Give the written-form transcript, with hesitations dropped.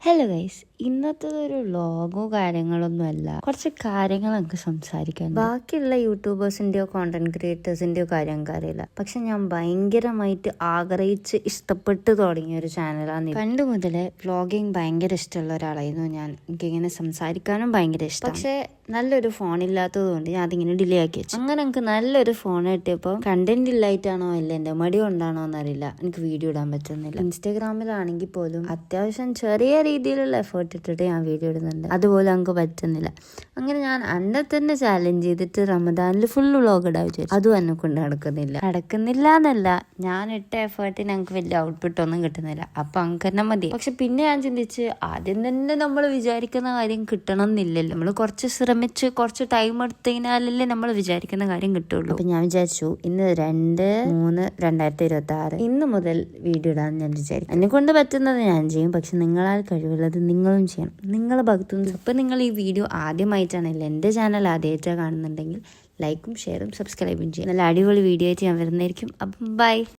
Hello guys, ഇന്നത്തേതൊരു വ്ളോഗോ കാര്യങ്ങളൊന്നുമല്ല. കുറച്ച് കാര്യങ്ങൾ നമുക്ക് സംസാരിക്കാൻ. ബാക്കിയുള്ള യൂട്യൂബേഴ്സിന്റെയോ കോണ്ടന്റ് ക്രിയേറ്റേഴ്സിന്റെയോ കാര്യം എനിക്കറിയില്ല, പക്ഷെ ഞാൻ ഭയങ്കരമായിട്ട് ആഗ്രഹിച്ച് ഇഷ്ടപ്പെട്ട് തുടങ്ങിയ ഒരു ചാനലാണ്. പണ്ട് മുതലേ വ്ളോഗിങ് ഭയങ്കര ഇഷ്ടമുള്ള ഒരാളായിരുന്നു ഞാൻ. എനിക്കിങ്ങനെ സംസാരിക്കാനും ഭയങ്കര ഇഷ്ടം. പക്ഷെ നല്ലൊരു ഫോൺ ഇല്ലാത്തത് കൊണ്ട് ഞാൻ അതിങ്ങനെ ഡിലേ ആക്കി വെച്ചു. അങ്ങനെ എനിക്ക് നല്ലൊരു ഫോൺ കിട്ടിയപ്പോൾ കണ്ടന്റ് ഇല്ലായിട്ടാണോ അല്ല എൻ്റെ മടി കൊണ്ടാണോ എന്നറിയില്ല, എനിക്ക് വീഡിയോ ഇടാൻ പറ്റുന്നില്ല. ഇൻസ്റ്റാഗ്രാമിലാണെങ്കിൽ പോലും അത്യാവശ്യം ചെറിയ രീതിയിലുള്ള എഫേർട്ട് ഇട്ടിട്ട് ഞാൻ വീഡിയോ ഇടുന്നുണ്ട്, അതുപോലെ നമുക്ക് പറ്റുന്നില്ല. അങ്ങനെ ഞാൻ അന്നെ തന്നെ ചാലഞ്ച് ചെയ്തിട്ട് റമദാനിൽ ഫുൾ വ്ളോഗ് ഇടാൻ വിചാരിച്ചു. അതും എന്നെ കൊണ്ട് നടക്കുന്നില്ല എന്നല്ല, ഞാൻ ഇട്ട എഫേർട്ടിന് ഞങ്ങൾക്ക് വലിയ ഔട്ട്പുട്ട് ഒന്നും കിട്ടുന്നില്ല. അപ്പൊ അങ്ങ് തന്നെ മതി. പക്ഷെ പിന്നെ ഞാൻ ചിന്തിച്ച്, ആദ്യം തന്നെ നമ്മൾ വിചാരിക്കുന്ന കാര്യം കിട്ടണം എന്നില്ലല്ലോ. നമ്മൾ കുറച്ച് ശ്രമിച്ച് കുറച്ച് ടൈം എടുത്തതിനാലല്ലേ നമ്മൾ വിചാരിക്കുന്ന കാര്യം കിട്ടുള്ളൂ. അപ്പൊ ഞാൻ വിചാരിച്ചു ഇന്ന് 2/3/2026 ഇന്ന് മുതൽ വീഡിയോ ഇടാൻ ഞാൻ വിചാരിക്കും. എന്നെ കൊണ്ട് പറ്റുന്നത് ഞാൻ ചെയ്യും, പക്ഷെ നിങ്ങളാൽ കഴിവുള്ളത് നിങ്ങളും ചെയ്യണം. നിങ്ങളെ ഭാഗത്തുനിന്ന് ഇപ്പൊ നിങ്ങൾ ഈ വീഡിയോ ആദ്യമായിട്ടാണല്ലോ എൻ്റെ ചാനൽ ആദ്യമായിട്ടാണ് കാണുന്നുണ്ടെങ്കിൽ ലൈക്കും ഷെയറും സബ്സ്ക്രൈബും ചെയ്യും. നല്ല അടിപൊളി വീഡിയോ ആയിട്ട് ഞാൻ വരുന്നതായിരിക്കും. അപ്പം ബൈ.